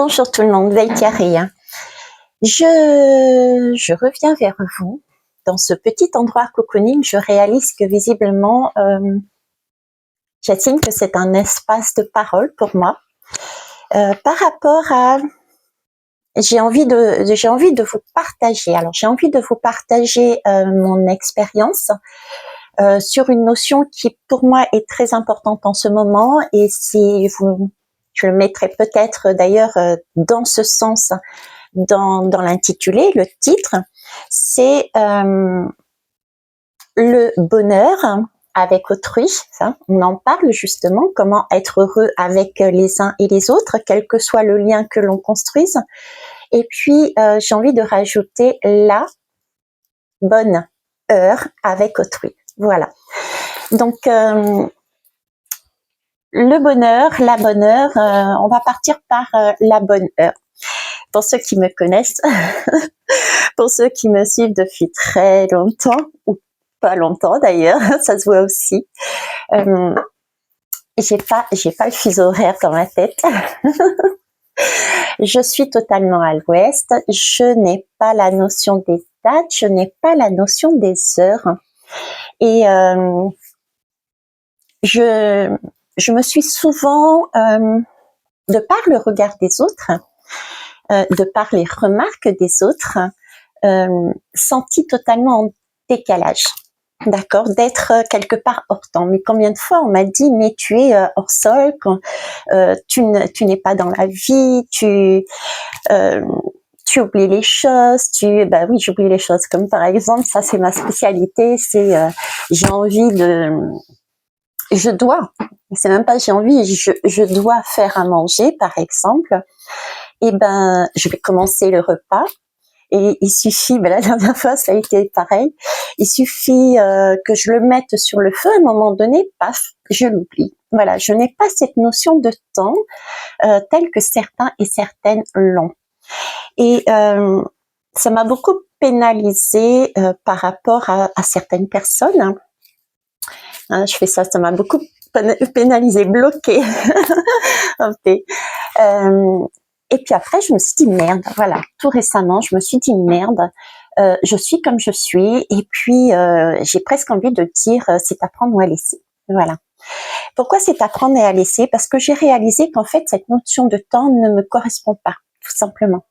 Bonjour tout le monde, Veille. Je reviens vers vous. Dans ce petit endroit cocooning, je réalise que visiblement, j'estime que c'est un espace de parole pour moi. Par rapport à... J'ai envie de vous partager. Alors, j'ai envie de vous partager mon expérience sur une notion qui, pour moi, est très importante en ce moment. Et si vous... Je le mettrai peut-être d'ailleurs dans ce sens dans l'intitulé, le titre, c'est le bonheur avec autrui. Ça, on en parle justement, comment être heureux avec les uns et les autres, quel que soit le lien que l'on construise. Et puis, j'ai envie de rajouter la bonne heure avec autrui. Voilà. Donc, le bonheur, la bonne heure, on va partir par la bonne heure. Pour ceux qui me connaissent, pour ceux qui me suivent depuis très longtemps, ou pas longtemps d'ailleurs, ça se voit aussi, j'ai pas le fuseau horaire dans ma tête. Je suis totalement à l'ouest, je n'ai pas la notion des dates, je n'ai pas la notion des heures. Et je me suis souvent, de par le regard des autres, de par les remarques des autres, sentie totalement en décalage, d'accord, d'être quelque part hors temps. Mais combien de fois on m'a dit, mais tu es hors sol, quand, tu n'es pas dans la vie, tu oublies les choses, bah oui, j'oublie les choses, comme par exemple, ça c'est ma spécialité, c'est j'ai envie de... Je dois, c'est même pas j'ai envie, je dois faire à manger, par exemple. Et ben, je vais commencer le repas. Et il suffit, la dernière fois ça a été pareil, il suffit que je le mette sur le feu, à un moment donné, paf, je l'oublie. Voilà, je n'ai pas cette notion de temps telle que certains et certaines l'ont. Et ça m'a beaucoup pénalisée par rapport à certaines personnes. Hein, je fais ça m'a beaucoup pénalisée, bloquée. Okay. Et puis après, je me suis dit merde, voilà, tout récemment, je me suis dit merde, je suis comme je suis, et puis j'ai presque envie de dire c'est à prendre ou à laisser. Voilà. Pourquoi c'est à prendre et à laisser? Parce que j'ai réalisé qu'en fait, cette notion de temps ne me correspond pas, tout simplement.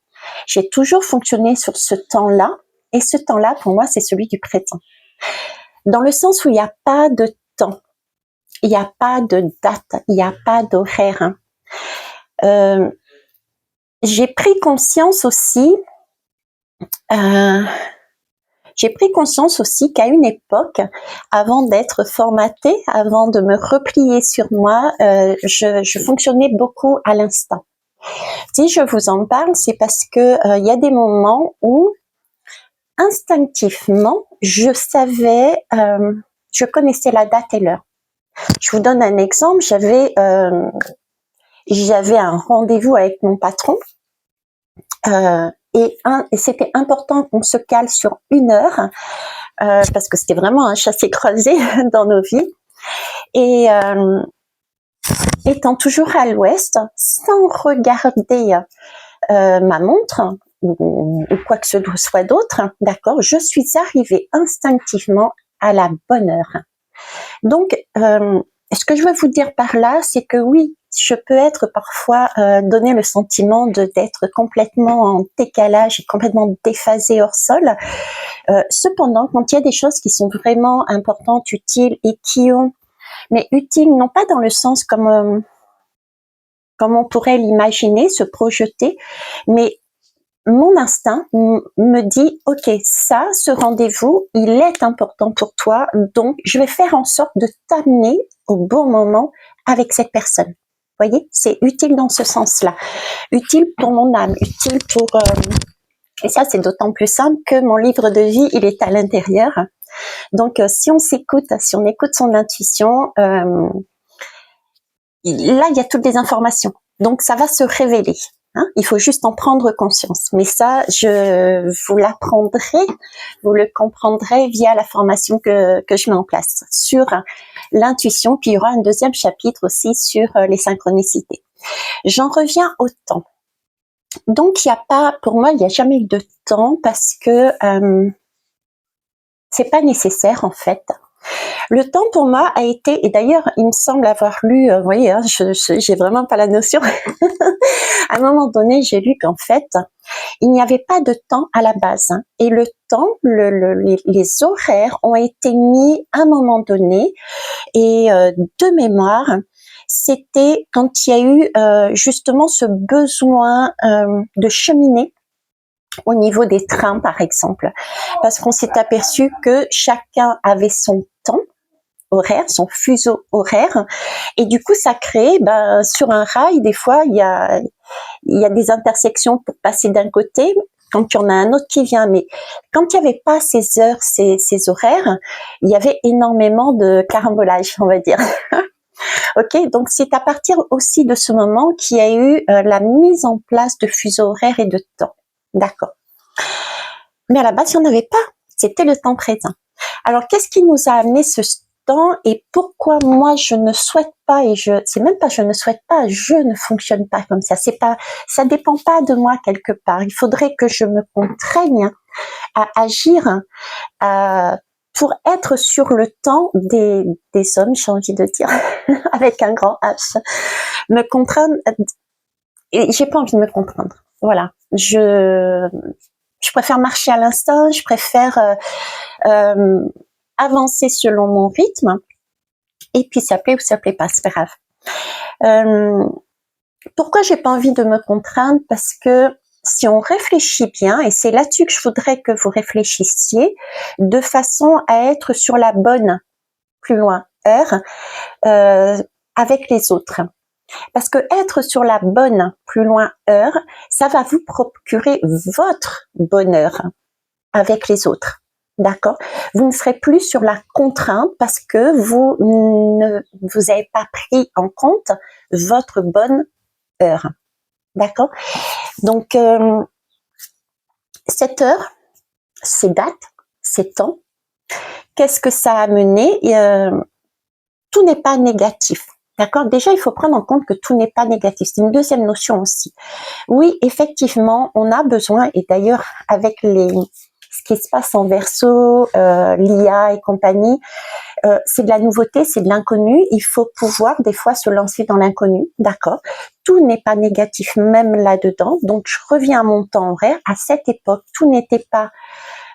J'ai toujours fonctionné sur ce temps-là, et ce temps-là, pour moi, c'est celui du présent. Dans le sens où il n'y a pas de temps, il n'y a pas de date, il n'y a pas d'horaire. J'ai pris conscience aussi qu'à une époque, avant d'être formatée, avant de me replier sur moi, je fonctionnais beaucoup à l'instant. Si je vous en parle, c'est parce que il y a des moments où instinctivement, je savais, je connaissais la date et l'heure. Je vous donne un exemple. J'avais un rendez-vous avec mon patron. Et c'était important qu'on se cale sur 1 heure parce que c'était vraiment un chassé-croisé dans nos vies. Et étant toujours à l'ouest, sans regarder ma montre ou quoi que ce soit d'autre, d'accord, je suis arrivée instinctivement à la bonne heure. Donc, ce que je veux vous dire par là, c'est que oui, je peux être parfois donner le sentiment d'être complètement en décalage et complètement déphasée hors sol. Cependant, quand il y a des choses qui sont vraiment importantes, utiles et qui ont, mais utiles non pas dans le sens comme on pourrait l'imaginer, se projeter, mais mon instinct me dit, ok, ça, ce rendez-vous, il est important pour toi, donc je vais faire en sorte de t'amener au bon moment avec cette personne. Vous voyez, c'est utile dans ce sens-là, utile pour mon âme, utile pour... et ça, c'est d'autant plus simple que mon livre de vie, il est à l'intérieur. Donc, si on écoute son intuition, là, il y a toutes les informations. Donc, ça va se révéler. Hein, il faut juste en prendre conscience. Mais ça, je vous l'apprendrai, vous le comprendrez via la formation que je mets en place sur l'intuition. Puis il y aura un 2e chapitre aussi sur les synchronicités. J'en reviens au temps. Donc, il n'y a pas, pour moi, il n'y a jamais eu de temps parce que c'est pas nécessaire en fait. Le temps pour moi a été, et d'ailleurs, il me semble avoir lu, vous voyez, hein, j'ai vraiment pas la notion. À un moment donné, j'ai lu qu'en fait, il n'y avait pas de temps à la base. Hein, et le temps, les horaires ont été mis à un moment donné. Et de mémoire, c'était quand il y a eu justement ce besoin de cheminer au niveau des trains, par exemple, parce qu'on s'est aperçu que chacun avait son temps horaire, son fuseau horaire, et du coup, ça crée, sur un rail, des fois, il y a des intersections pour passer d'un côté, quand il y en a un autre qui vient, mais quand il n'y avait pas ces heures, ces horaires, il y avait énormément de carambolage, on va dire. Ok, donc c'est à partir aussi de ce moment qu'il y a eu la mise en place de fuseaux horaires et de temps. D'accord. Mais à la base, il n'y en avait pas. C'était le temps présent. Alors, qu'est-ce qui nous a amené ce temps et pourquoi moi je ne souhaite pas, et c'est même pas je ne souhaite pas, je ne fonctionne pas comme ça. Ça dépend pas de moi quelque part. Il faudrait que je me contraigne à agir, pour être sur le temps des hommes, j'ai envie de dire, avec un grand H. Me contraindre, et j'ai pas envie de me contraindre. Voilà. Je préfère marcher à l'instant, je préfère avancer selon mon rythme, et puis ça plaît ou ça plaît pas, c'est pas grave. Pourquoi j'ai pas envie de me contraindre? Parce que si on réfléchit bien, et c'est là-dessus que je voudrais que vous réfléchissiez, de façon à être sur la bonne, plus loin, heure, avec les autres. Parce que être sur la bonne, plus loin, heure, ça va vous procurer votre bonheur avec les autres. D'accord? Vous ne serez plus sur la contrainte parce que vous avez pas pris en compte votre bonne heure. D'accord? Donc, cette heure, ces dates, ces temps, qu'est-ce que ça a amené? Tout n'est pas négatif. D'accord? Déjà, il faut prendre en compte que tout n'est pas négatif. C'est une deuxième notion aussi. Oui, effectivement, on a besoin, et d'ailleurs, avec ce qui se passe en Verseau, l'IA et compagnie, c'est de la nouveauté, c'est de l'inconnu. Il faut pouvoir des fois se lancer dans l'inconnu, d'accord? Tout n'est pas négatif, même là-dedans. Donc, je reviens à mon temps horaire. À cette époque, tout n'était pas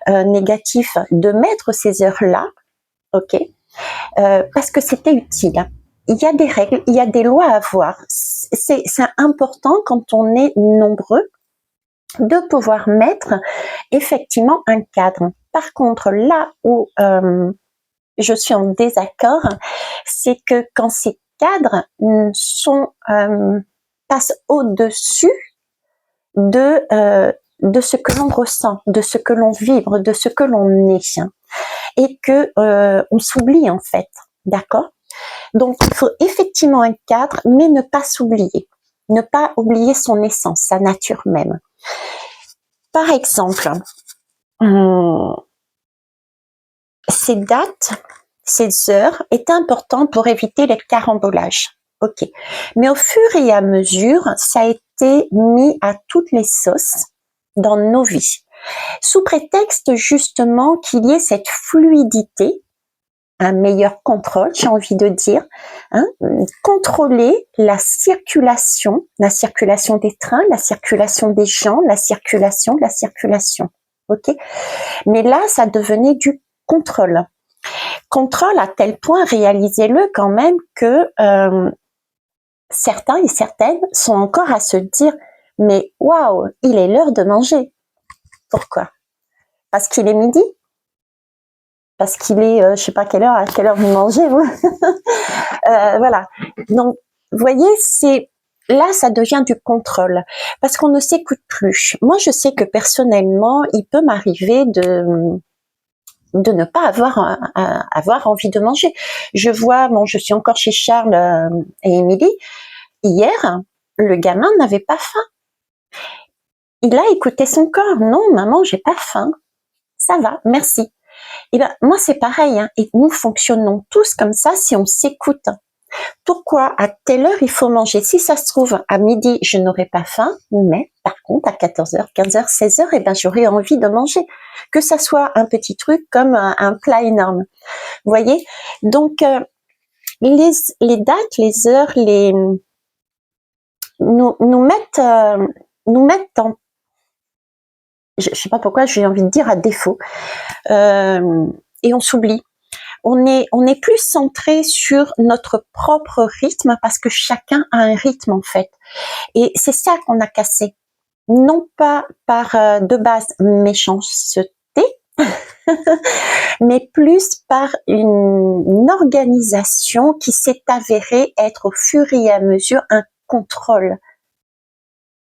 négatif de mettre ces heures-là, ok? Parce que c'était utile. Il y a des règles, il y a des lois à avoir. C'est important quand on est nombreux de pouvoir mettre effectivement un cadre. Par contre, là où je suis en désaccord, c'est que quand ces cadres passent au-dessus de ce que l'on ressent, de ce que l'on vibre, de ce que l'on est, et que on s'oublie en fait, d'accord? Donc il faut effectivement un cadre, mais ne pas s'oublier, ne pas oublier son essence, sa nature même. Par exemple, ces dates, ces heures étaient importantes pour éviter les carambolages. Ok. Mais au fur et à mesure, ça a été mis à toutes les sauces dans nos vies. Sous prétexte justement qu'il y ait cette fluidité, un meilleur contrôle, j'ai envie de dire, hein, contrôler la circulation des trains, la circulation des gens, la circulation. Ok. Mais là, ça devenait du contrôle. Contrôle à tel point, réalisez-le quand même, que certains et certaines sont encore à se dire « mais waouh, il est l'heure de manger ». Pourquoi? Parce qu'il est midi? Parce qu'il est, je sais pas à quelle heure vous mangez, vous. Voilà. Donc, vous voyez, là, ça devient du contrôle, parce qu'on ne s'écoute plus. Moi, je sais que personnellement, il peut m'arriver de ne pas avoir envie de manger. Je vois, je suis encore chez Charles et Émilie. Hier, le gamin n'avait pas faim. Il a écouté son corps. Non, maman, j'ai pas faim. Ça va, merci. Et moi, c'est pareil. Hein, et nous fonctionnons tous comme ça si on s'écoute. Pourquoi à telle heure il faut manger? Si ça se trouve, à midi, je n'aurai pas faim, mais par contre, à 14h, 15h, 16h, eh ben, j'aurai envie de manger. Que ça soit un petit truc comme un plat énorme. Vous voyez? Donc, les dates, les heures, nous mettent en, je sais pas pourquoi j'ai envie de dire à défaut, et on s'oublie. On est plus centré sur notre propre rythme parce que chacun a un rythme en fait. Et c'est ça qu'on a cassé. Non pas par de base méchanceté, mais plus par une organisation qui s'est avérée être au fur et à mesure un contrôle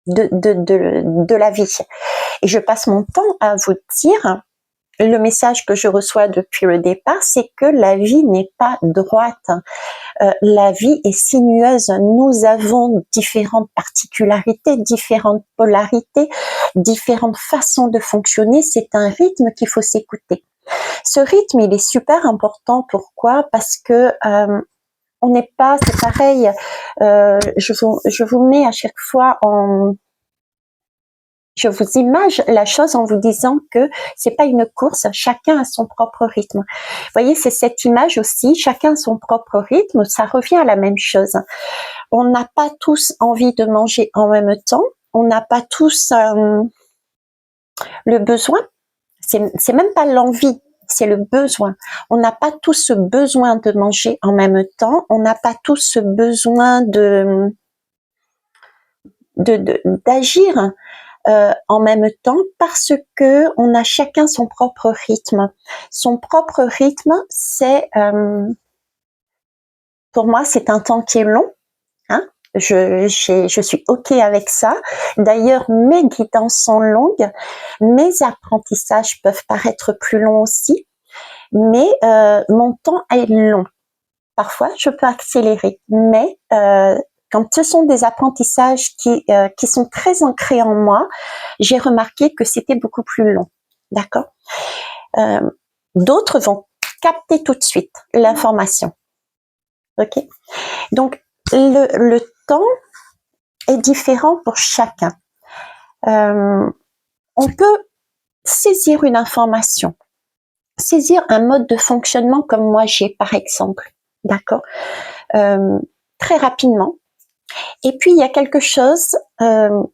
de la vie. Et je passe mon temps à vous dire, le message que je reçois depuis le départ, c'est que la vie n'est pas droite. La vie est sinueuse. Nous avons différentes particularités, différentes polarités, différentes façons de fonctionner. C'est un rythme qu'il faut s'écouter. Ce rythme, il est super important. Pourquoi? Parce que on n'est pas, c'est pareil. Je vous mets à chaque fois je vous image la chose en vous disant que c'est pas une course, chacun a son propre rythme. Vous voyez, c'est cette image aussi, chacun a son propre rythme, ça revient à la même chose. On n'a pas tous envie de manger en même temps, on n'a pas tous le besoin, c'est même pas l'envie, c'est le besoin. On n'a pas tous ce besoin de manger en même temps, on n'a pas tous ce besoin d'agir en même temps parce que on a chacun son propre rythme. Son propre rythme, c'est pour moi c'est un temps qui est long. Hein, je suis ok avec ça. D'ailleurs, mes guidances sont longues, mes apprentissages peuvent paraître plus longs aussi, mais mon temps est long. Parfois, je peux accélérer, mais quand ce sont des apprentissages qui sont très ancrés en moi, j'ai remarqué que c'était beaucoup plus long. D'accord? D'autres vont capter tout de suite l'information. Ok? Donc, le temps est différent pour chacun. On peut saisir une information, saisir un mode de fonctionnement comme moi j'ai par exemple. D'accord? Très rapidement. Et puis il y a quelque chose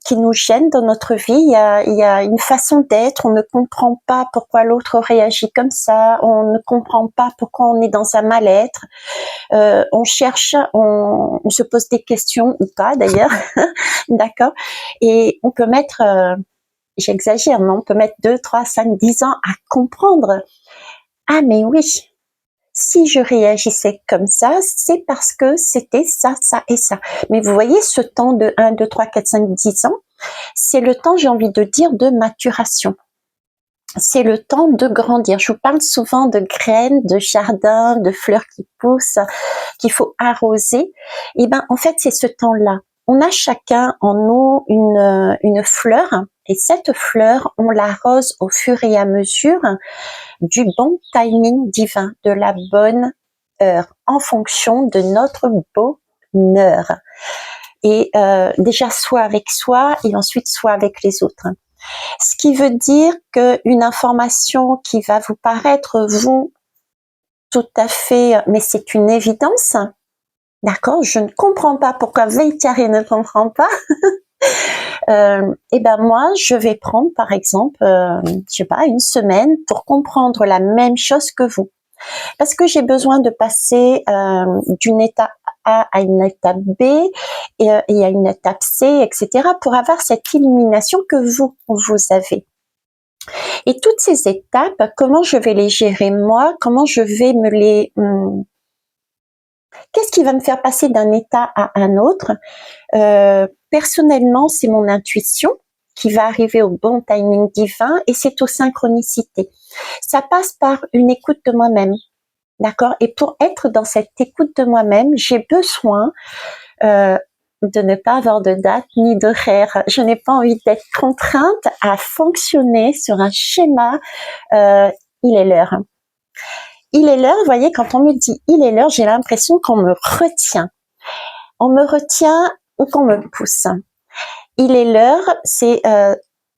qui nous gêne dans notre vie, il y a une façon d'être, on ne comprend pas pourquoi l'autre réagit comme ça, on ne comprend pas pourquoi on est dans un mal-être, on cherche, on se pose des questions ou pas d'ailleurs, d'accord, et on peut mettre, j'exagère, mais on peut mettre 2, 3, 5, 10 ans à comprendre. Ah mais oui, si je réagissais comme ça, c'est parce que c'était ça, ça et ça. Mais vous voyez, ce temps de 1, 2, 3, 4, 5, 10 ans, c'est le temps, j'ai envie de dire, de maturation. C'est le temps de grandir. Je vous parle souvent de graines, de jardins, de fleurs qui poussent, qu'il faut arroser. Et ben, en fait, c'est ce temps-là. On a chacun en nous une fleur, et cette fleur, on l'arrose au fur et à mesure du bon timing divin, de la bonne heure, en fonction de notre bonheur. Et déjà soit avec soi et ensuite soit avec les autres. Ce qui veut dire qu'une information qui va vous paraître, vous, tout à fait, mais c'est une évidence, d'accord, je ne comprends pas pourquoi Veikari ne comprend pas, et ben moi, je vais prendre par exemple, je sais pas, une semaine pour comprendre la même chose que vous. Parce que j'ai besoin de passer d'une étape A à une étape B et à une étape C, etc. pour avoir cette illumination que vous avez. Et toutes ces étapes, comment je vais les gérer moi? Comment je vais me les... Qu'est-ce qui va me faire passer d'un état à un autre? Personnellement, c'est mon intuition qui va arriver au bon timing divin et c'est aux synchronicités. Ça passe par une écoute de moi-même. D'accord? Et pour être dans cette écoute de moi-même, j'ai besoin de ne pas avoir de date ni d'horaire. Je n'ai pas envie d'être contrainte à fonctionner sur un schéma. Il est l'heure. il est l'heure, vous voyez, quand on me dit il est l'heure, j'ai l'impression qu'on me retient. On me retient ou qu'on me pousse. Il est l'heure, c'est,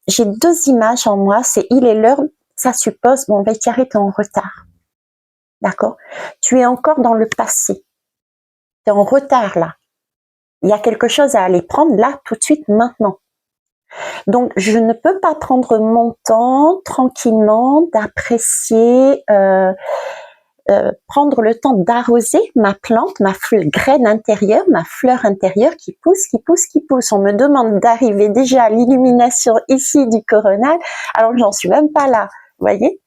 j'ai deux images en moi, c'est il est l'heure, ça suppose, bon, ben, Thierry, t'es en retard. D'accord? Tu es encore dans le passé. T'es en retard, là. Il y a quelque chose à aller prendre, là, tout de suite, maintenant. Donc, je ne peux pas prendre mon temps, tranquillement, d'apprécier, prendre le temps d'arroser ma plante, ma graine intérieure, ma fleur intérieure qui pousse, qui pousse, qui pousse. On me demande d'arriver déjà à l'illumination ici du coronal, alors que j'en suis même pas là, vous voyez.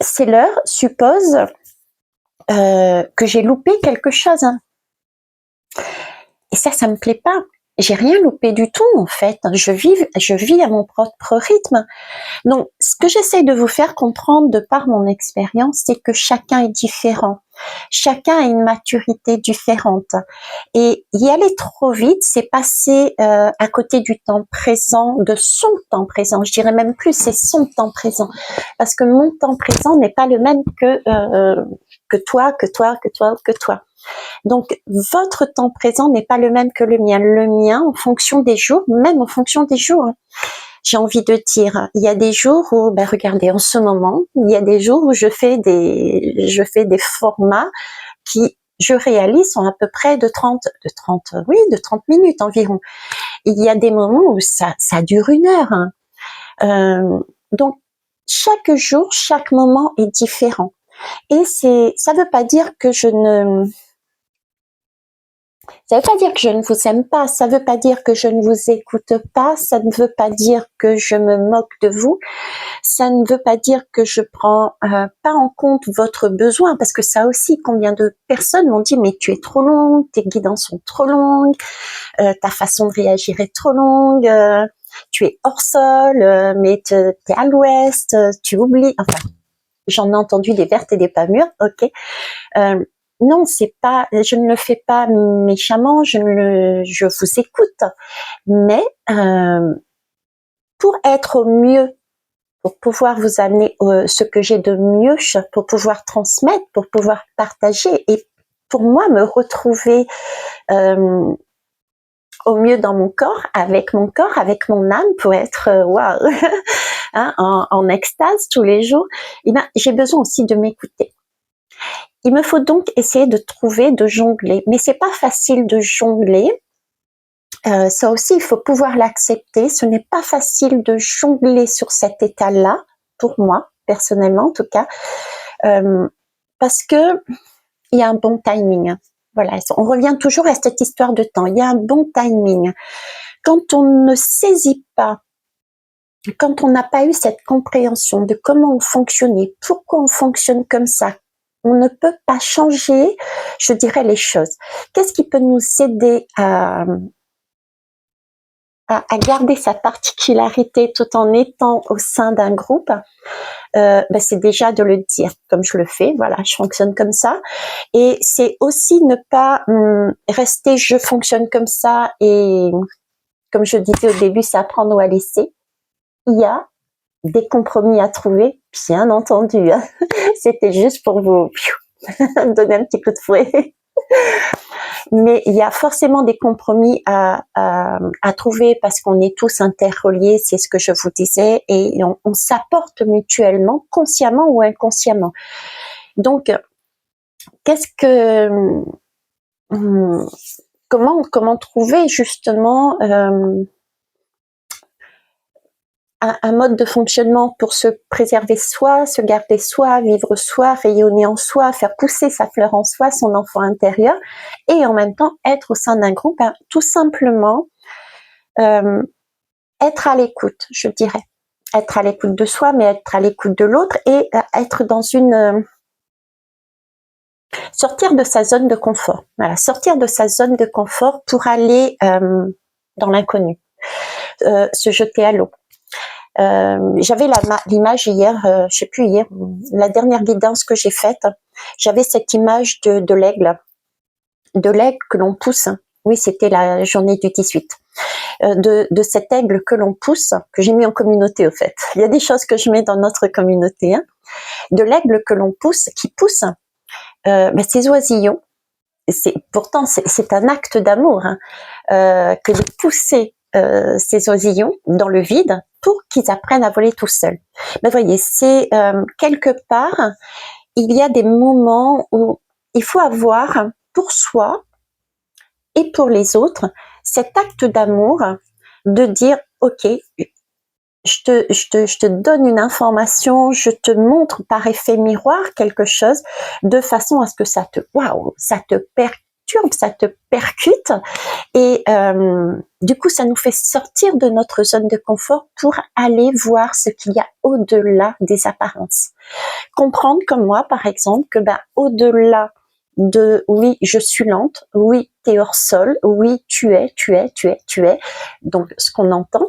C'est l'heure, suppose que j'ai loupé quelque chose. Hein. Et ça me plaît pas. J'ai rien loupé du tout, en fait. Je vis à mon propre rythme. Donc, ce que j'essaie de vous faire comprendre de par mon expérience, c'est que chacun est différent. Chacun a une maturité différente. Et y aller trop vite, c'est passer à côté du temps présent, de son temps présent. Je dirais même plus, c'est son temps présent. Parce que mon temps présent n'est pas le même que toi, que toi, que toi, que toi. Donc, votre temps présent n'est pas le même que le mien. Le mien, en fonction des jours, même en fonction des jours, j'ai envie de dire, il y a des jours où, ben regardez, en ce moment, il y a des jours où je fais des formats qui, je réalise, sont à peu près de 30 minutes environ. Il y a des moments où ça dure 1 heure. Hein. Donc, chaque jour, chaque moment est différent. Et ça veut pas dire que ça veut pas dire que je ne vous aime pas, ça veut pas dire que je ne vous écoute pas, ça ne veut pas dire que je me moque de vous, ça ne veut pas dire que je prends pas en compte votre besoin, parce que ça aussi, combien de personnes m'ont dit mais tu es trop longue, tes guidances sont trop longues, ta façon de réagir est trop longue, tu es hors sol, mais t'es à l'ouest, tu oublies, enfin, j'en ai entendu des vertes et des pas mûres, ok. Non, c'est pas, je ne le fais pas méchamment, je vous écoute, mais pour être au mieux, pour pouvoir vous amener ce que j'ai de mieux, pour pouvoir transmettre, pour pouvoir partager et pour moi me retrouver au mieux dans mon corps, avec mon âme, pour être waouh, hein, en extase tous les jours. Et ben, j'ai besoin aussi de m'écouter. Il me faut donc essayer de trouver, de jongler. Mais c'est pas facile de jongler. Ça aussi, il faut pouvoir l'accepter. Ce n'est pas facile de jongler sur cet état-là, pour moi, personnellement en tout cas, parce que il y a un bon timing. Voilà, on revient toujours à cette histoire de temps. Il y a un bon timing. Quand on ne saisit pas, quand on n'a pas eu cette compréhension de comment on fonctionnait, pourquoi on fonctionne comme ça, on ne peut pas changer, je dirais, les choses. Qu'est-ce qui peut nous aider à garder sa particularité tout en étant au sein d'un groupe? Ben c'est déjà de le dire, comme je le fais. Voilà, je fonctionne comme ça. Et c'est aussi ne pas rester je fonctionne comme ça et, comme je disais au début, c'est à prendre ou à laisser. Il y a des compromis à trouver, bien entendu. Hein. C'était juste pour vous donner un petit coup de fouet. Mais il y a forcément des compromis à trouver parce qu'on est tous interreliés, c'est ce que je vous disais, et on s'apporte mutuellement, consciemment ou inconsciemment. Donc, comment trouver justement un mode de fonctionnement pour se préserver soi, se garder soi, vivre soi, rayonner en soi, faire pousser sa fleur en soi, son enfant intérieur, et en même temps être au sein d'un groupe, hein, tout simplement être à l'écoute, je dirais. Être à l'écoute de soi, mais être à l'écoute de l'autre et être dans une... sortir de sa zone de confort. Voilà, sortir de sa zone de confort pour aller dans l'inconnu. Se jeter à l'eau. J'avais l'image hier, je sais plus hier, la dernière guidance que j'ai faite, j'avais cette image de l'aigle que l'on pousse. Oui, c'était la journée du 18. De cet aigle que l'on pousse, que j'ai mis en communauté au fait. Il y a des choses que je mets dans notre communauté. Hein. De l'aigle que l'on pousse, qui pousse ces oisillons. Pourtant, c'est un acte d'amour hein, que de pousser ces oisillons dans le vide pour qu'ils apprennent à voler tout seuls. Mais voyez, c'est quelque part, il y a des moments où il faut avoir pour soi et pour les autres cet acte d'amour de dire ok, je te donne une information, je te montre par effet miroir quelque chose de façon à ce que ça te perturbe, ça te percute et du coup ça nous fait sortir de notre zone de confort pour aller voir ce qu'il y a au-delà des apparences. Comprendre comme moi par exemple que au-delà de oui je suis lente, oui t'es hors sol, oui tu es, donc ce qu'on entend,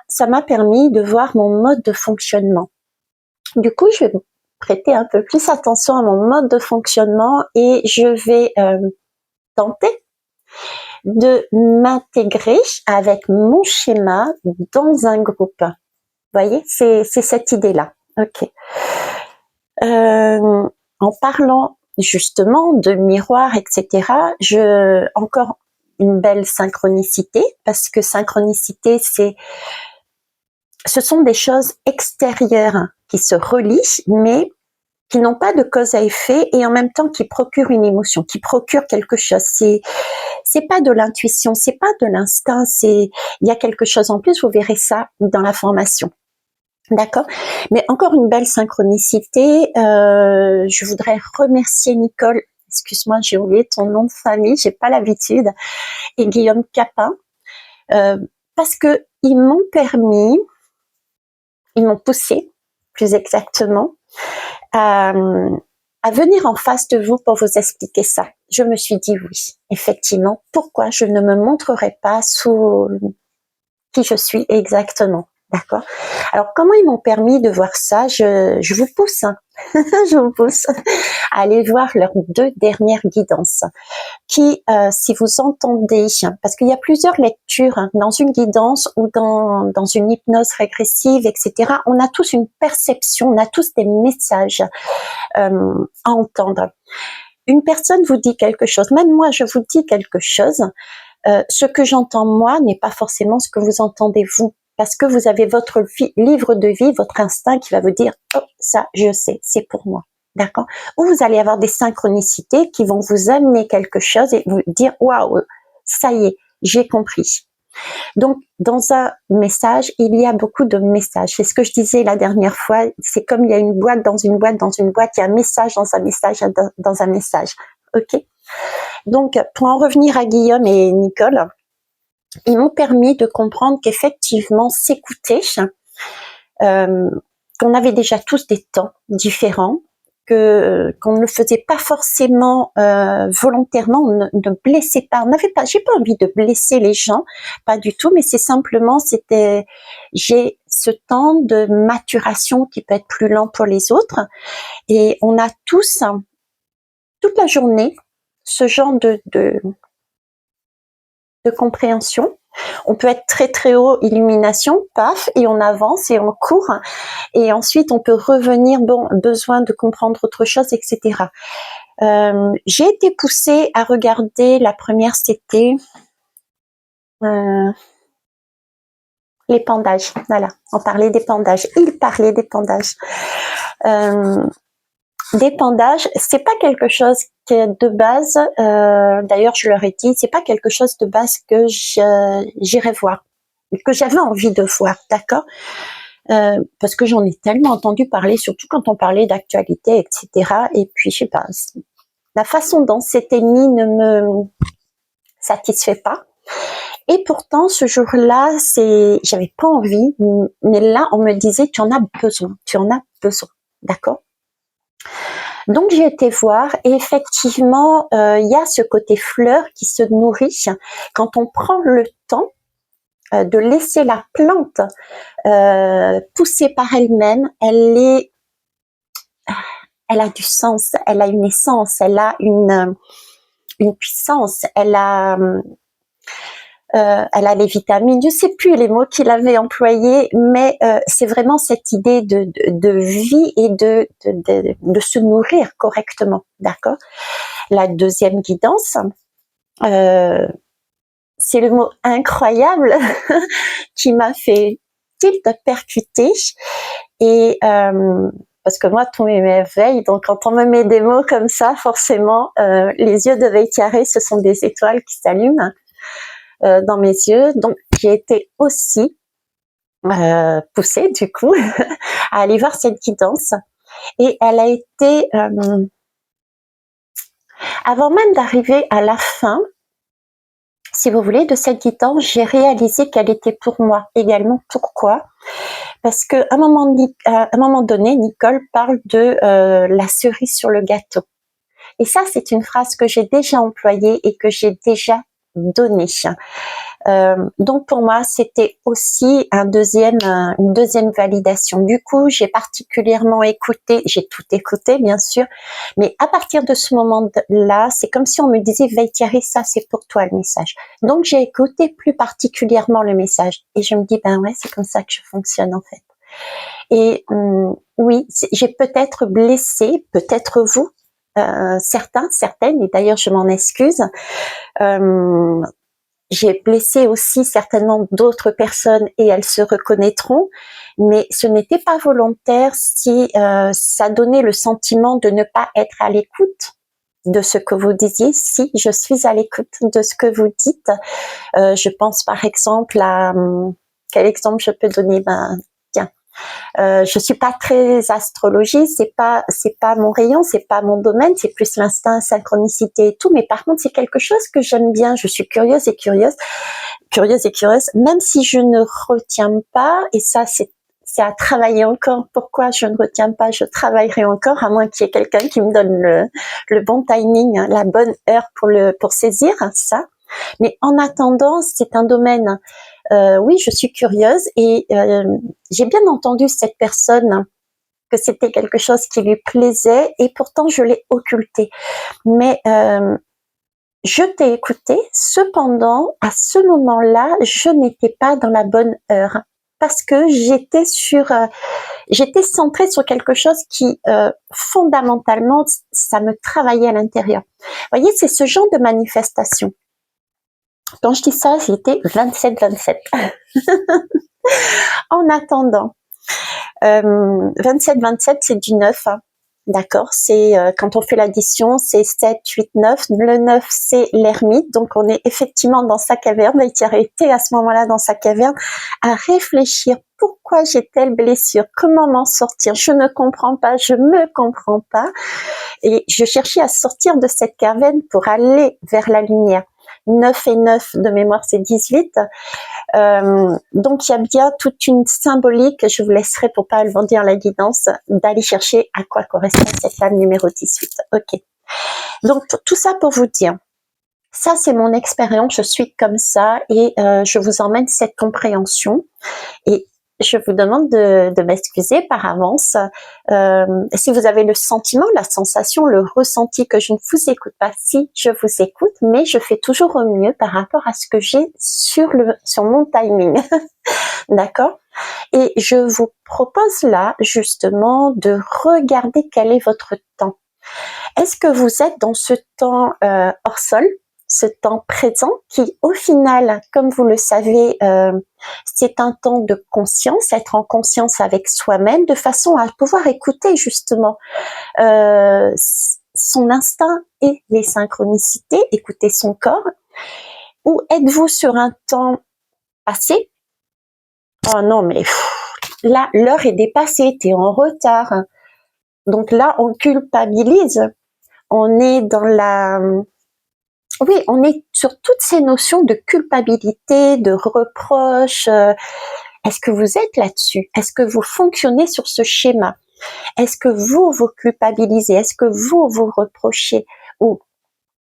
ça m'a permis de voir mon mode de fonctionnement. Du coup, je vais prêter un peu plus attention à mon mode de fonctionnement et je vais tenter de m'intégrer avec mon schéma dans un groupe. Vous voyez, c'est cette idée-là. Ok. En parlant justement de miroir, etc., encore une belle synchronicité, parce que synchronicité, ce sont des choses extérieures qui se relient, mais qui n'ont pas de cause à effet et en même temps qui procurent une émotion, qui procurent quelque chose. C'est pas de l'intuition, c'est pas de l'instinct, il y a quelque chose en plus, vous verrez ça dans la formation. D'accord? Mais encore une belle synchronicité. Je voudrais remercier Nicole. Excuse-moi, j'ai oublié ton nom de famille, j'ai pas l'habitude. Et Guillaume Capin, parce que ils m'ont poussé, plus exactement, à venir en face de vous pour vous expliquer ça. Je me suis dit oui, effectivement, pourquoi je ne me montrerai pas sous qui je suis exactement. D'accord. Alors, comment ils m'ont permis de voir ça? Je vous pousse, hein. Je vous pousse à aller voir leurs 2 dernières guidances qui, si vous entendez, parce qu'il y a plusieurs lectures hein, dans une guidance ou dans une hypnose régressive, etc., on a tous une perception, on a tous des messages à entendre. Une personne vous dit quelque chose, même moi je vous dis quelque chose, ce que j'entends moi n'est pas forcément ce que vous entendez vous, parce que vous avez votre livre de vie, votre instinct qui va vous dire « Oh, ça, je sais, c'est pour moi ». D'accord? Ou vous allez avoir des synchronicités qui vont vous amener quelque chose et vous dire « Waouh, ça y est, j'ai compris ». Donc, dans un message, il y a beaucoup de messages. C'est ce que je disais la dernière fois, c'est comme il y a une boîte dans une boîte dans une boîte, il y a un message dans un message dans un message. Ok? Donc, pour en revenir à Guillaume et Nicole, ils m'ont permis de comprendre qu'effectivement, s'écouter, qu'on avait déjà tous des temps différents, qu'on ne le faisait pas forcément volontairement, on ne blessait pas, j'ai pas envie de blesser les gens, pas du tout, mais c'est simplement, j'ai ce temps de maturation qui peut être plus lent pour les autres, et on a tous, toute la journée, ce genre de compréhension. On peut être très très haut, illumination, paf, et on avance et on court. Et ensuite, on peut revenir, besoin de comprendre autre chose, etc. J'ai été poussée à regarder, la première, c'était l'épandage. Voilà, on parlait d'épandage. Il parlait d'épandage. D'épandage, c'est pas quelque chose qui est de base, d'ailleurs je leur ai dit, c'est pas quelque chose de base que j'irai voir, que j'avais envie de voir, d'accord, parce que j'en ai tellement entendu parler, surtout quand on parlait d'actualité, etc. Et puis je sais pas, la façon dont c'était mis ne me satisfait pas. Et pourtant ce jour-là, j'avais pas envie, mais là on me disait tu en as besoin, d'accord. Donc j'ai été voir et effectivement il y a ce côté fleur qui se nourrit quand on prend le temps de laisser la plante pousser par elle-même. Elle a du sens, elle a une essence, elle a une une puissance, elle a les vitamines, je sais plus les mots qu'il avait employés, mais c'est vraiment cette idée de vie et de se nourrir correctement, d'accord. La deuxième guidance, c'est le mot incroyable qui m'a fait tilt, percuter, et parce que moi, tout m'éveille, donc quand on me met des mots comme ça, forcément, les yeux de Veitiare, ce sont des étoiles qui s'allument dans mes yeux. Donc, j'ai été aussi poussée, du coup, à aller voir cette guidance. Et elle a été, avant même d'arriver à la fin, si vous voulez, de cette guidance, j'ai réalisé qu'elle était pour moi également. Pourquoi ? Parce qu'à un moment donné, Nicole parle de la cerise sur le gâteau. Et ça, c'est une phrase que j'ai déjà employée et que j'ai déjà donnée. Donc pour moi, c'était aussi une deuxième validation. Du coup, j'ai particulièrement écouté, j'ai tout écouté bien sûr, mais à partir de ce moment-là, c'est comme si on me disait Veitiare, ça c'est pour toi le message. Donc j'ai écouté plus particulièrement le message et je me dis ben ouais, c'est comme ça que je fonctionne en fait. Et oui, j'ai peut-être blessé, peut-être vous, certaines, et d'ailleurs je m'en excuse. J'ai blessé aussi certainement d'autres personnes et elles se reconnaîtront, mais ce n'était pas volontaire si ça donnait le sentiment de ne pas être à l'écoute de ce que vous disiez. Si je suis à l'écoute de ce que vous dites, je pense par exemple à quel exemple je peux donner, tiens, je suis pas très astrologie, c'est pas mon rayon, c'est pas mon domaine, c'est plus l'instinct, synchronicité et tout, mais par contre c'est quelque chose que j'aime bien, je suis curieuse et curieuse, même si je ne retiens pas, et ça c'est à travailler encore. Pourquoi je ne retiens pas? Je travaillerai encore, à moins qu'il y ait quelqu'un qui me donne le bon timing, la bonne heure pour saisir ça. Mais en attendant, c'est un domaine. Oui, je suis curieuse et j'ai bien entendu cette personne que c'était quelque chose qui lui plaisait et pourtant je l'ai occulté. Mais je t'ai écouté, cependant, à ce moment-là, je n'étais pas dans la bonne heure parce que j'étais centrée sur quelque chose qui, fondamentalement, ça me travaillait à l'intérieur. Vous voyez, c'est ce genre de manifestation. Quand je dis ça, j'étais 27-27. En attendant, 27-27, c'est du 9, hein. D'accord, c'est quand on fait l'addition, c'est 7, 8, 9. Le 9, c'est l'ermite. Donc, on est effectivement dans sa caverne. Il a été à ce moment-là dans sa caverne à réfléchir. Pourquoi j'ai telle blessure? Comment m'en sortir? Je ne comprends pas, je me comprends pas. Et je cherchais à sortir de cette caverne pour aller vers la lumière. 9 et 9 de mémoire, c'est 18. Donc il y a bien toute une symbolique, je vous laisserai pour pas dire la guidance, d'aller chercher à quoi correspond cette femme numéro 18. Ok. Donc tout ça pour vous dire, ça c'est mon expérience, je suis comme ça et je vous emmène cette compréhension et je vous demande de m'excuser par avance si vous avez le sentiment, la sensation, le ressenti que je ne vous écoute pas. Si je vous écoute, mais je fais toujours au mieux par rapport à ce que j'ai sur mon timing. D'accord? Et je vous propose là justement de regarder quel est votre temps. Est-ce que vous êtes dans ce temps hors sol, ce temps présent qui au final, comme vous le savez, c'est un temps de conscience, être en conscience avec soi-même de façon à pouvoir écouter justement son instinct et les synchronicités, écouter son corps. Ou êtes-vous sur un temps passé? Oh non mais là l'heure est dépassée, t'es en retard. Donc là on culpabilise, on est dans oui, on est sur toutes ces notions de culpabilité, de reproche. Est-ce que vous êtes là-dessus? Est-ce que vous fonctionnez sur ce schéma? Est-ce que vous culpabilisez? Est-ce que vous reprochez? Ou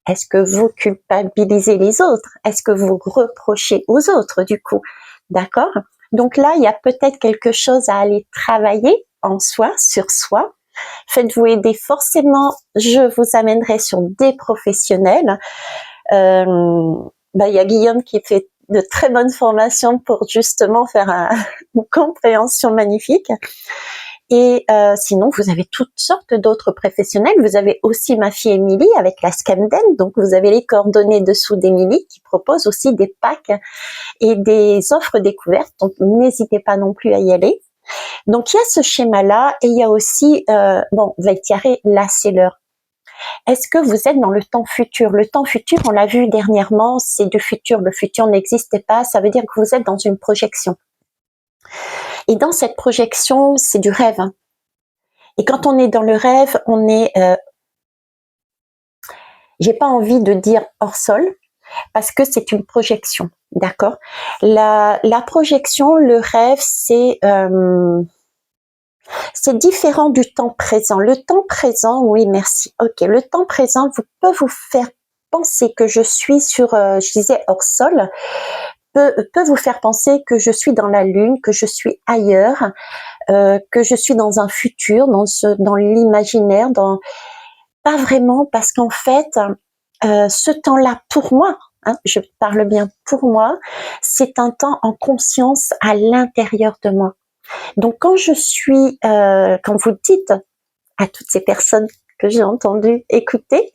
est-ce que vous culpabilisez les autres? Est-ce que vous reprochez aux autres du coup? D'accord? Donc là, il y a peut-être quelque chose à aller travailler en soi, sur soi, Faites-vous aider forcément, je vous amènerai sur des professionnels. Il y a Guillaume qui fait de très bonnes formations pour justement faire une compréhension magnifique. Et sinon, vous avez toutes sortes d'autres professionnels. Vous avez aussi ma fille Émilie avec la Scamden. Donc, vous avez les coordonnées dessous d'Émilie qui propose aussi des packs et des offres découvertes. Donc, n'hésitez pas non plus à y aller. Donc, il y a ce schéma-là et il y a aussi, Vaitiare, là, c'est l'heure. Est-ce que vous êtes dans le temps futur? Le temps futur, on l'a vu dernièrement, c'est du futur. Le futur n'existe pas. Ça veut dire que vous êtes dans une projection. Et dans cette projection, c'est du rêve. Et quand on est dans le rêve, on est, j'ai pas envie de dire hors sol, parce que c'est une projection, d'accord? La projection, le rêve, c'est différent du temps présent. Le temps présent, oui, merci. Ok, le temps présent peut vous faire penser que je suis sur, je disais hors sol, peut vous faire penser que je suis dans la lune, que je suis ailleurs, que je suis dans un futur, dans l'imaginaire, pas vraiment, parce qu'en fait, ce temps-là pour moi, je parle bien pour moi, c'est un temps en conscience à l'intérieur de moi. Donc quand quand vous dites à toutes ces personnes que j'ai entendu écouter,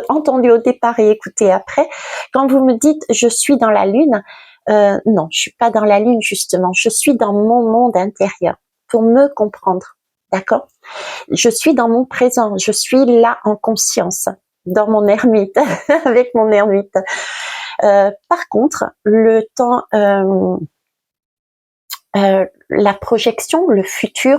entendu au départ et écouté après, quand vous me dites je suis dans la lune, non, je suis pas dans la lune justement, je suis dans mon monde intérieur pour me comprendre, d'accord? Je suis dans mon présent, je suis là en conscience, dans mon ermite, avec mon ermite. Par contre, le temps, la projection, le futur,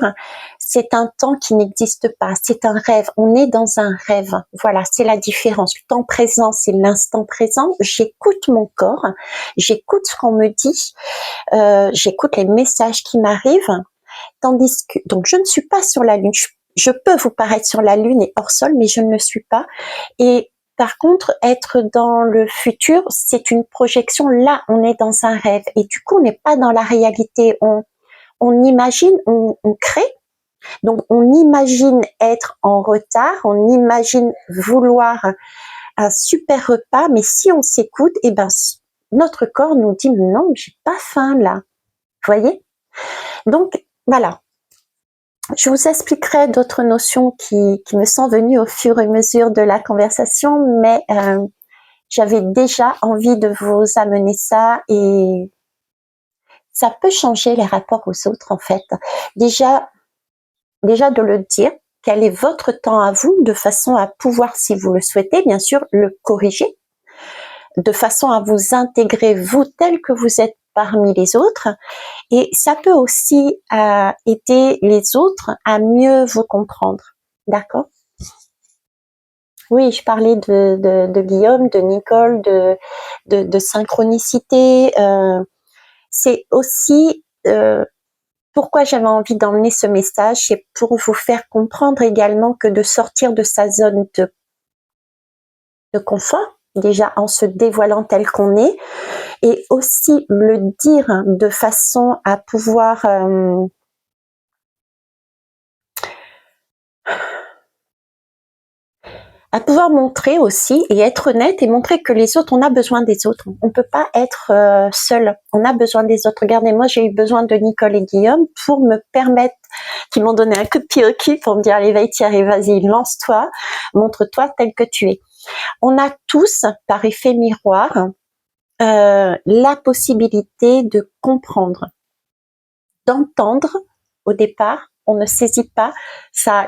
c'est un temps qui n'existe pas, c'est un rêve, on est dans un rêve, voilà, c'est la différence. Le temps présent, c'est l'instant présent, j'écoute mon corps, j'écoute ce qu'on me dit, j'écoute les messages qui m'arrivent, tandis que, donc je ne suis pas sur la lune, je peux vous paraître sur la lune et hors sol, mais je ne le suis pas, et par contre, être dans le futur, c'est une projection. Là, on est dans un rêve. Et du coup, on n'est pas dans la réalité. On imagine, on crée. Donc, on imagine être en retard. On imagine vouloir un super repas. Mais si on s'écoute, notre corps nous dit non, j'ai pas faim là. Vous voyez? Donc, voilà. Je vous expliquerai d'autres notions qui me sont venues au fur et à mesure de la conversation, mais j'avais déjà envie de vous amener ça et ça peut changer les rapports aux autres en fait. Déjà de le dire, quel est votre temps à vous, de façon à pouvoir, si vous le souhaitez, bien sûr, le corriger, de façon à vous intégrer vous tel que vous êtes parmi les autres, et ça peut aussi aider les autres à mieux vous comprendre, d'accord? Oui, je parlais de Guillaume, de Nicole, de synchronicité. C'est aussi pourquoi j'avais envie d'emmener ce message, c'est pour vous faire comprendre également que de sortir de sa zone de confort, déjà en se dévoilant tel qu'on est, et aussi le dire de façon à pouvoir montrer aussi et être honnête et montrer que les autres, on a besoin des autres. On peut pas être seul. On a besoin des autres. Regardez, moi, j'ai eu besoin de Nicole et Guillaume pour me permettre, qui m'ont donné un coup de pied au cul pour me dire, allez, Thierry, vas-y, lance-toi, montre-toi tel que tu es. On a tous, par effet miroir, la possibilité de comprendre, d'entendre au départ. On ne saisit pas, ça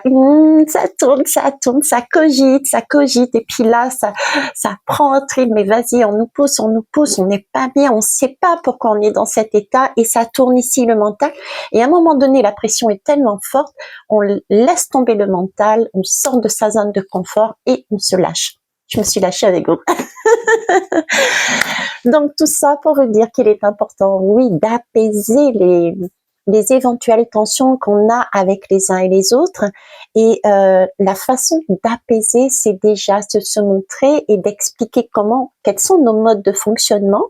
tourne, ça cogite, et puis là, ça prend un trait, mais vas-y, on nous pousse, on n'est pas bien, on sait pas pourquoi on est dans cet état, et ça tourne ici le mental, et à un moment donné, la pression est tellement forte, on laisse tomber le mental, on sort de sa zone de confort, et on se lâche. Je me suis lâchée avec vous. Donc tout ça pour vous dire qu'il est important, oui, d'apaiser les éventuelles tensions qu'on a avec les uns et les autres, et la façon d'apaiser, c'est déjà de se montrer et d'expliquer quels sont nos modes de fonctionnement,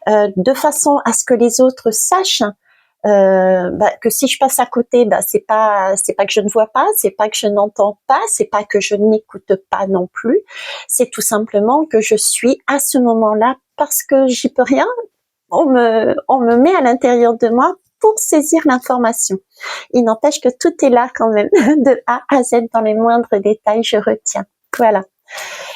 de façon à ce que les autres sachent que si je passe à côté, c'est pas que je ne vois pas, c'est pas que je n'entends pas, c'est pas que je n'écoute pas non plus, c'est tout simplement que je suis à ce moment-là parce que j'y peux rien. On me met à l'intérieur de moi pour saisir l'information. Il n'empêche que tout est là quand même, de A à Z dans les moindres détails, je retiens. Voilà.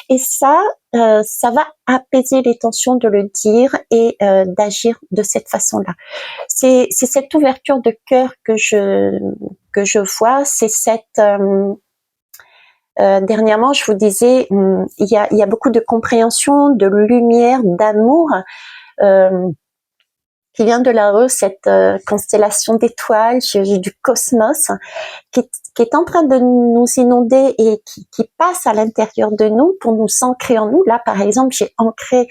Et ça va apaiser les tensions de le dire et d'agir de cette façon-là. C'est cette ouverture de cœur que je vois, c'est cette dernièrement, je vous disais, il y a beaucoup de compréhension, de lumière, d'amour qui vient de là-haut, cette constellation d'étoiles, du cosmos, qui est en train de nous inonder et qui passe à l'intérieur de nous pour nous ancrer en nous. Là, par exemple, j'ai ancré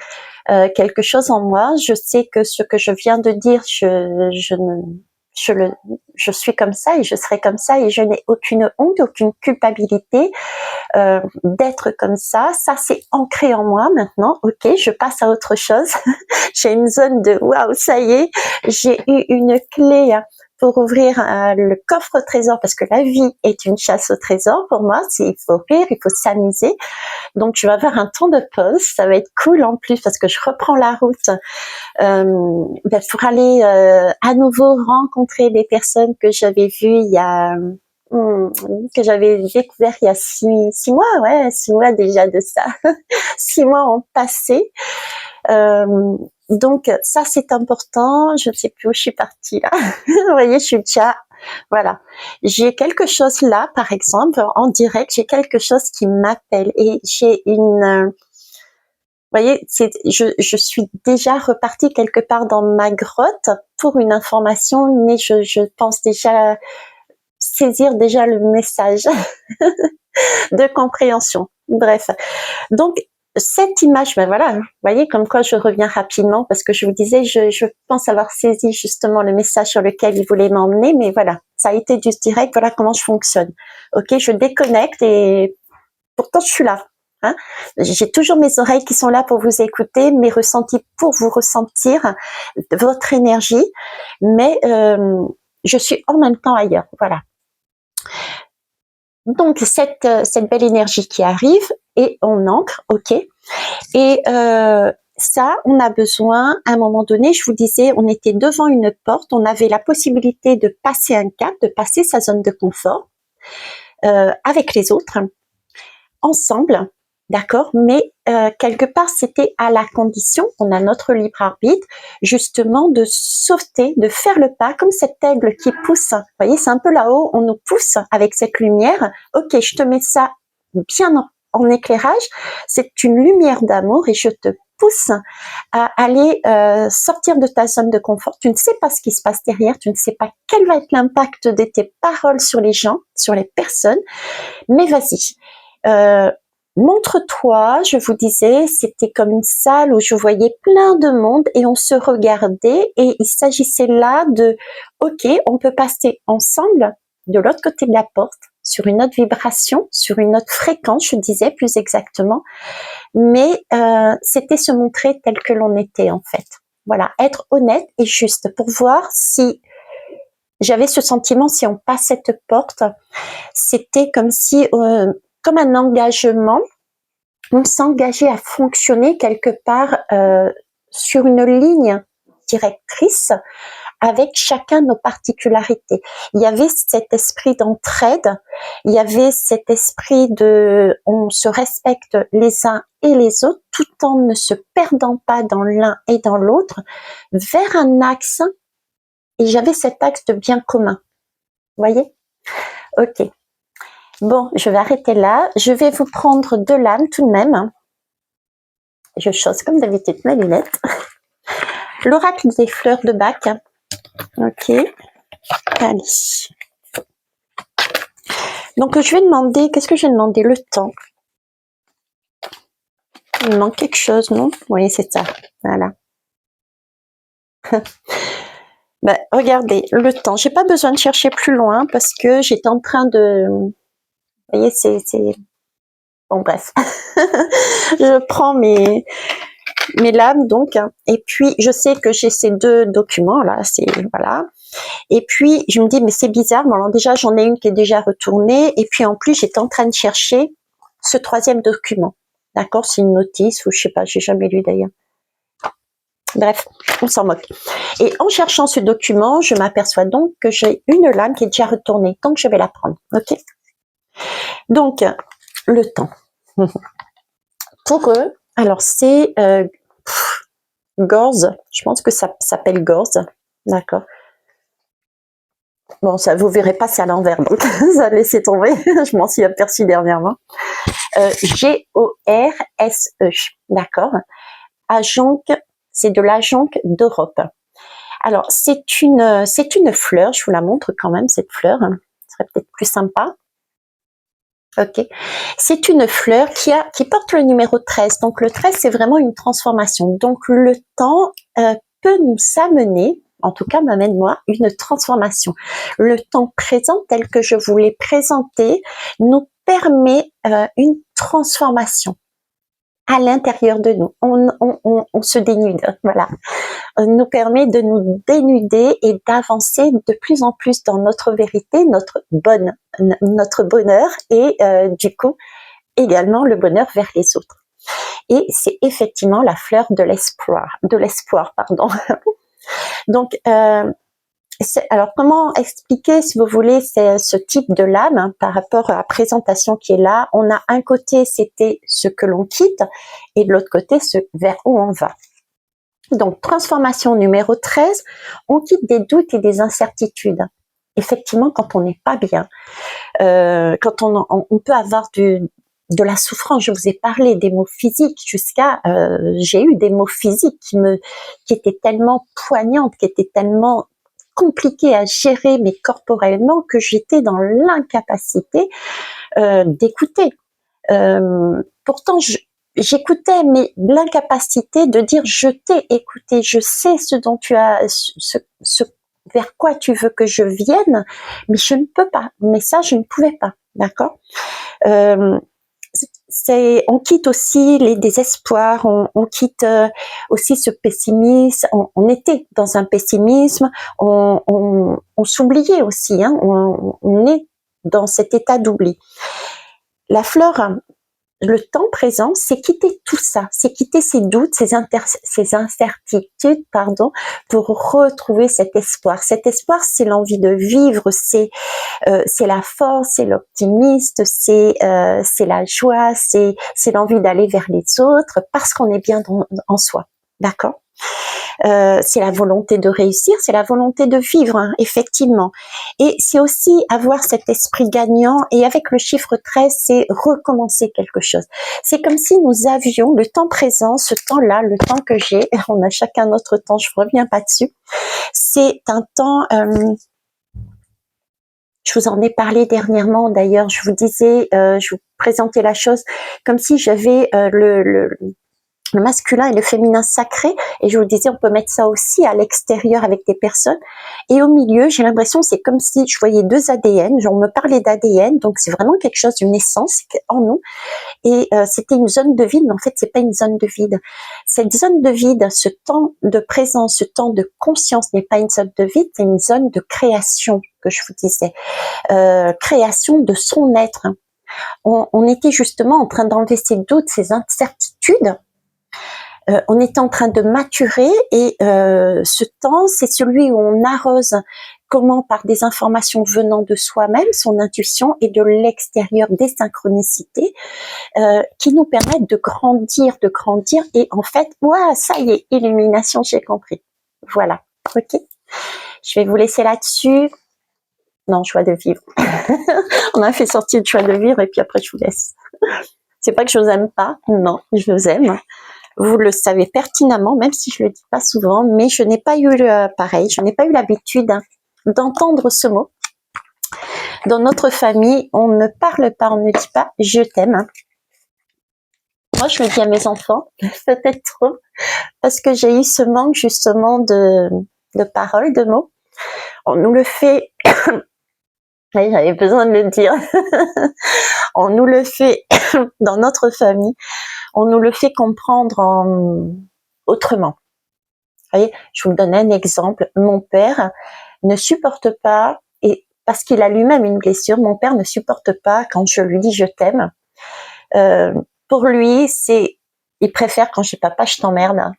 quelque chose en moi. Je sais que ce que je viens de dire, je suis comme ça et je serai comme ça et je n'ai aucune honte, aucune culpabilité d'être comme ça. Ça, c'est ancré en moi maintenant. Ok, je passe à autre chose. J'ai une zone de waouh, ça y est, j'ai eu une clé pour ouvrir le coffre au trésor, parce que la vie est une chasse au trésor pour moi. Il faut rire, il faut s'amuser. Donc je vais avoir un temps de pause, ça va être cool en plus parce que je reprends la route pour aller à nouveau rencontrer des personnes que j'avais vues que j'avais découvert il y a 6 mois, 6 mois déjà de ça. 6 mois ont passé. Donc ça c'est important. Je ne sais plus où je suis partie là. Vous voyez, je suis déjà, voilà. J'ai quelque chose là, par exemple, en direct, j'ai quelque chose qui m'appelle et j'ai une, vous voyez, je suis déjà repartie quelque part dans ma grotte pour une information, mais je pense déjà saisir déjà le message de compréhension. Bref, donc cette image, voilà, vous voyez comme quoi je reviens rapidement parce que je vous disais, je pense avoir saisi justement le message sur lequel il voulait m'emmener, mais voilà, ça a été du direct, voilà comment je fonctionne. Ok, je déconnecte et pourtant je suis là. Hein, j'ai toujours mes oreilles qui sont là pour vous écouter, mes ressentis pour vous ressentir votre énergie, mais je suis en même temps ailleurs. Voilà. Donc cette belle énergie qui arrive et on ancre, ok. Et ça, on a besoin, à un moment donné, je vous disais, on était devant une porte, on avait la possibilité de passer un cap, de passer sa zone de confort avec les autres, ensemble, d'accord, mais quelque part, c'était à la condition, on a notre libre arbitre, justement de sauter, de faire le pas, comme cet aigle qui pousse, vous voyez, c'est un peu là-haut, on nous pousse avec cette lumière, ok, je te mets ça bien en éclairage, c'est une lumière d'amour et je te pousse à aller sortir de ta zone de confort. Tu ne sais pas ce qui se passe derrière, tu ne sais pas quel va être l'impact de tes paroles sur les gens, sur les personnes, mais vas-y. Montre-toi, je vous disais, c'était comme une salle où je voyais plein de monde et on se regardait et il s'agissait là de, ok, on peut passer ensemble de l'autre côté de la porte, sur une autre vibration, sur une autre fréquence, je disais plus exactement, mais c'était se montrer tel que l'on était en fait. Voilà, être honnête et juste pour voir si j'avais ce sentiment, si on passe cette porte, c'était comme si, comme un engagement, on s'engageait à fonctionner quelque part sur une ligne directrice avec chacun nos particularités. Il y avait cet esprit d'entraide, il y avait cet esprit de on se respecte les uns et les autres tout en ne se perdant pas dans l'un et dans l'autre vers un axe, et j'avais cet axe de bien commun. Vous voyez? Ok. Bon, je vais arrêter là. Je vais vous prendre de l'âme tout de même. Je chausse comme d'habitude mes lunettes. L'oracle des fleurs de Bach. Ok. Allez. Donc je vais demander, qu'est-ce que je vais demander? Le temps. Il me manque quelque chose, non? Oui, c'est ça. Voilà. Regardez, le temps. J'ai pas besoin de chercher plus loin parce que j'étais en train de... Vous voyez, bon bref. Je prends mes mes lames donc, et puis je sais que j'ai ces 2 documents là, c'est voilà. Et puis je me dis mais c'est bizarre, bon alors déjà j'en ai une qui est déjà retournée, et puis en plus j'étais en train de chercher ce 3e document, d'accord, c'est une notice ou je sais pas, j'ai jamais lu d'ailleurs. Bref, on s'en moque. Et en cherchant ce document, je m'aperçois donc que j'ai une lame qui est déjà retournée, donc je vais la prendre, ok. Donc le temps. Pour eux, alors c'est Gorz, je pense que ça s'appelle Gorz, d'accord. Bon, ça vous verrez pas, c'est à l'envers, donc ça laissez tomber, je m'en suis aperçue dernièrement. G-O-R-S-E, d'accord. Ajonc, c'est de l'ajonc d'Europe. Alors, c'est une fleur, je vous la montre quand même, cette fleur, ce serait peut-être plus sympa. Ok, c'est une fleur qui porte le numéro 13, donc le 13 c'est vraiment une transformation, donc le temps peut nous amener, en tout cas m'amène moi, une transformation. Le temps présent tel que je vous l'ai présenté nous permet une transformation à l'intérieur de nous, on se dénude, voilà. Nous permet de nous dénuder et d'avancer de plus en plus dans notre vérité, notre bonheur et du coup également le bonheur vers les autres. Et c'est effectivement la fleur de l'espoir, pardon. Donc alors comment expliquer, si vous voulez, ce type de lame hein, par rapport à la présentation qui est là. On a un côté c'était ce que l'on quitte et de l'autre côté ce vers où on va. Donc, transformation numéro 13, on quitte des doutes et des incertitudes. Effectivement, quand on n'est pas bien, quand on peut avoir de la souffrance, je vous ai parlé des maux physiques, j'ai eu des maux physiques qui étaient tellement poignantes, qui étaient tellement compliquées à gérer, mais corporellement, que j'étais dans l'incapacité d'écouter. Pourtant, j'écoutais, mais l'incapacité de dire je t'ai écouté, je sais ce dont tu as, ce vers quoi tu veux que je vienne, mais je ne peux pas. Mais ça, je ne pouvais pas, d'accord. On quitte aussi les désespoirs, on quitte aussi ce pessimisme. On était dans un pessimisme, on s'oubliait aussi, hein, on est dans cet état d'oubli. La fleur, le temps présent, c'est quitter tout ça, c'est quitter ces doutes, ces incertitudes, pour retrouver cet espoir. Cet espoir, c'est l'envie de vivre, c'est la force, c'est l'optimisme, c'est la joie, c'est l'envie d'aller vers les autres parce qu'on est bien en soi, d'accord. C'est la volonté de réussir, c'est la volonté de vivre, hein, effectivement. Et c'est aussi avoir cet esprit gagnant, et avec le chiffre 13, c'est recommencer quelque chose. C'est comme si nous avions le temps présent, ce temps-là, le temps que j'ai, on a chacun notre temps, je ne reviens pas dessus, c'est un temps... je vous en ai parlé dernièrement, d'ailleurs, je vous disais, je vous présentais la chose comme si j'avais le masculin et le féminin sacré, et je vous disais on peut mettre ça aussi à l'extérieur avec des personnes, et au milieu j'ai l'impression c'est comme si je voyais 2 ADN, on me parlait d'ADN, donc c'est vraiment quelque chose, une essence en nous, et c'était une zone de vide, mais en fait c'est pas une zone de vide. Cette zone de vide, ce temps de présence, ce temps de conscience n'est pas une zone de vide, c'est une zone de création que je vous disais, création de son être. On était justement en train d'enlever ces doutes, ces incertitudes. On est en train de maturer, et ce temps, c'est celui où on arrose, comment, par des informations venant de soi-même, son intuition, et de l'extérieur, des synchronicités, qui nous permettent de grandir, et en fait, ouah, ça y est, illumination, j'ai compris. Voilà, ok. Je vais vous laisser là-dessus. Non, joie de vivre. On a fait sortir de joie de vivre, et puis après, je vous laisse. C'est pas que je vous aime pas, non, je vous aime. Vous le savez pertinemment, même si je le dis pas souvent, mais je n'ai pas eu pareil, je n'ai pas eu l'habitude d'entendre ce mot. Dans notre famille, on ne parle pas, on ne dit pas « je t'aime ». Moi, je le dis à mes enfants, peut-être trop, parce que j'ai eu ce manque justement de paroles, de mots. On nous le fait, oui, j'avais besoin de le dire, on nous le fait dans notre famille, on nous le fait comprendre autrement. Vous voyez, je vous donne un exemple. Mon père ne supporte pas, et parce qu'il a lui-même une blessure, mon père ne supporte pas quand je lui dis je t'aime. Pour lui, il préfère quand je dis papa, je t'emmerde.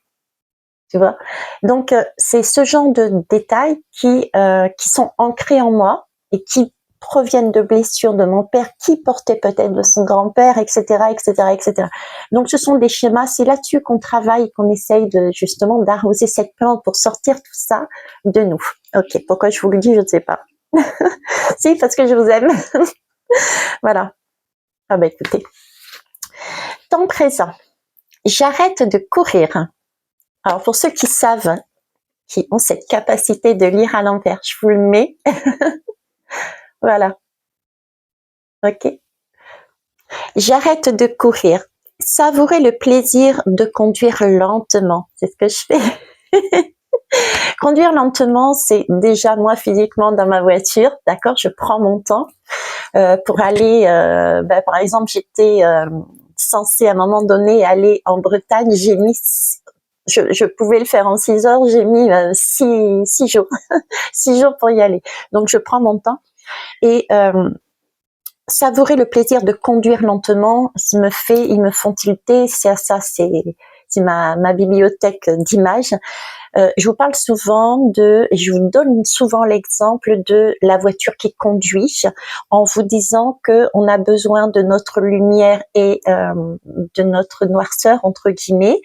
Tu vois. Donc c'est ce genre de détails qui sont ancrés en moi et qui proviennent de blessures de mon père, qui portait peut-être de son grand-père, etc., etc., etc. Donc ce sont des schémas. C'est là-dessus qu'on travaille, qu'on essaye justement d'arroser cette plante pour sortir tout ça de nous. Ok. Pourquoi je vous le dis, je ne sais pas. Si, parce que je vous aime. Voilà. Ah bah écoutez. Temps présent. J'arrête de courir. Alors pour ceux qui savent, qui ont cette capacité de lire à l'envers, je vous le mets. Voilà. Ok. J'arrête de courir. Savourer le plaisir de conduire lentement. C'est ce que je fais. Conduire lentement, c'est déjà moi physiquement dans ma voiture, d'accord. Je prends mon temps pour aller. Par exemple, j'étais censée à un moment donné aller en Bretagne. J'ai mis, je pouvais le faire en 6 heures. J'ai mis 6 jours, 6 jours pour y aller. Donc je prends mon temps et savourer le plaisir de conduire lentement, ils me font tilter. C'est ma bibliothèque d'images. Je vous parle souvent je vous donne souvent l'exemple de la voiture qui conduit, en vous disant que on a besoin de notre lumière et de notre noirceur entre guillemets.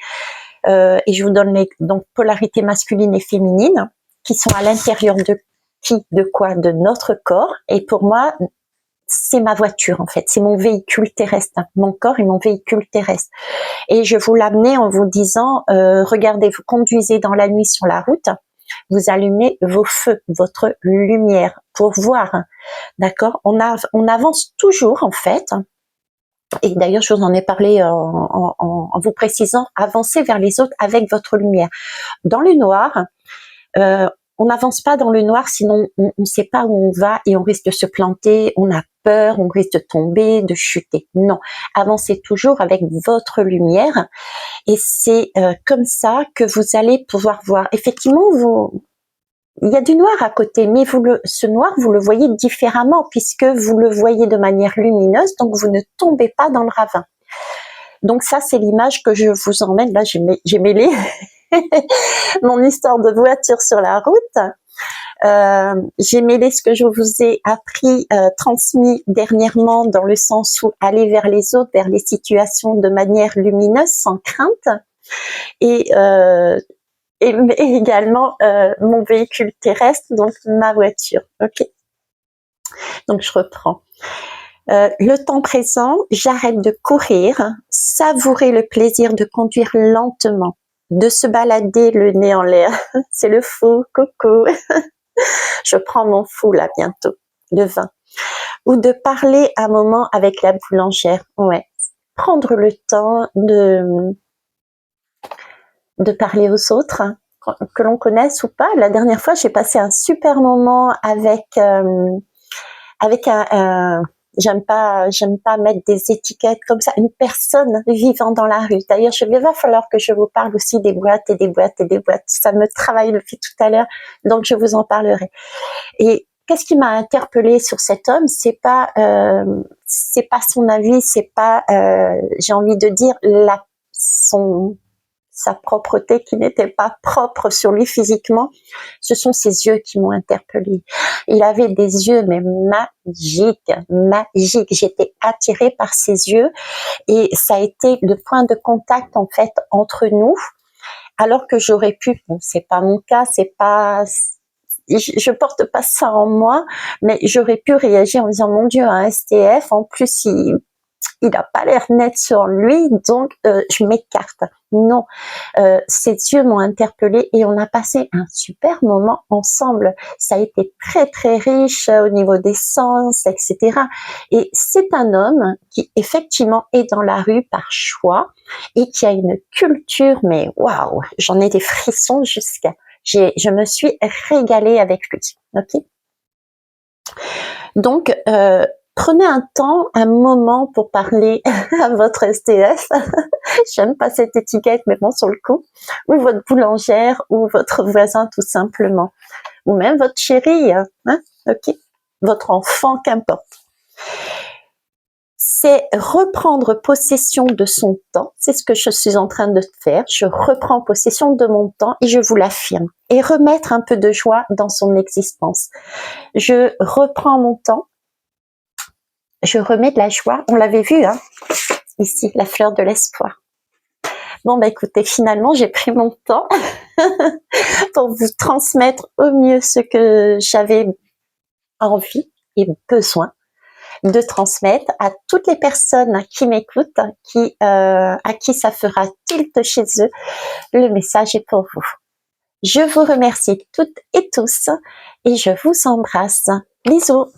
Et je vous donne donc polarité masculine et féminine qui sont à l'intérieur de quoi? De notre corps. Et pour moi, c'est ma voiture en fait, c'est mon véhicule terrestre, mon corps est mon véhicule terrestre. Et je vous l'amenais en vous disant, regardez, vous conduisez dans la nuit sur la route, vous allumez vos feux, votre lumière pour voir, d'accord. On avance toujours en fait. Et d'ailleurs, je vous en ai parlé en vous précisant, avancez vers les autres avec votre lumière. Dans le noir, on n'avance pas dans le noir, sinon on ne sait pas où on va et on risque de se planter, on a peur, on risque de tomber, de chuter. Non, avancez toujours avec votre lumière et c'est comme ça que vous allez pouvoir voir. Effectivement, il y a du noir à côté, mais ce noir, vous le voyez différemment puisque vous le voyez de manière lumineuse, donc vous ne tombez pas dans le ravin. Donc ça, c'est l'image que je vous emmène. Là, j'ai mêlé mon histoire de voiture sur la route. J'ai mêlé ce que je vous ai appris, transmis dernièrement, dans le sens où aller vers les autres, vers les situations de manière lumineuse, sans crainte, et également mon véhicule terrestre, donc ma voiture. Ok. Donc je reprends. Le temps présent, j'arrête de courir, savourer le plaisir de conduire lentement, de se balader le nez en l'air. C'est le fou, coucou. Je prends mon fou là bientôt, le vin. Ou de parler un moment avec la boulangère. Ouais. Prendre le temps de parler aux autres, que l'on connaisse ou pas. La dernière fois, j'ai passé un super moment avec j'aime pas mettre des étiquettes comme ça, une personne vivant dans la rue. D'ailleurs, il va falloir que je vous parle aussi des boîtes et des boîtes et des boîtes. Ça me travaille depuis tout à l'heure, donc je vous en parlerai. Et qu'est-ce qui m'a interpellée sur cet homme? C'est pas son avis, c'est pas, j'ai envie de dire, sa propreté qui n'était pas propre sur lui physiquement, ce sont ses yeux qui m'ont interpellée. Il avait des yeux mais magiques. J'étais attirée par ses yeux et ça a été le point de contact en fait entre nous. Alors que j'aurais pu, bon, c'est pas mon cas, je porte pas ça en moi, mais j'aurais pu réagir en disant mon Dieu, un STF, en plus il n'a pas l'air net sur lui, donc je m'écarte. Non, ses yeux m'ont interpellée et on a passé un super moment ensemble. Ça a été très très riche au niveau des sens, etc. Et c'est un homme qui effectivement est dans la rue par choix et qui a une culture, mais waouh, j'en ai des frissons je me suis régalée avec lui. Ok. Donc Prenez un temps, un moment pour parler à votre STF. J'aime pas cette étiquette, mais bon, sur le coup. Ou votre boulangère, ou votre voisin, tout simplement. Ou même votre chérie, hein, ok, votre enfant, qu'importe. C'est reprendre possession de son temps. C'est ce que je suis en train de faire. Je reprends possession de mon temps et je vous l'affirme. Et remettre un peu de joie dans son existence. Je reprends mon temps. Je remets de la joie. On l'avait vu, hein, ici, la fleur de l'espoir. Bon, bah écoutez, finalement, j'ai pris mon temps pour vous transmettre au mieux ce que j'avais envie et besoin de transmettre à toutes les personnes qui m'écoutent, à qui ça fera tilt chez eux. Le message est pour vous. Je vous remercie toutes et tous et je vous embrasse. Bisous.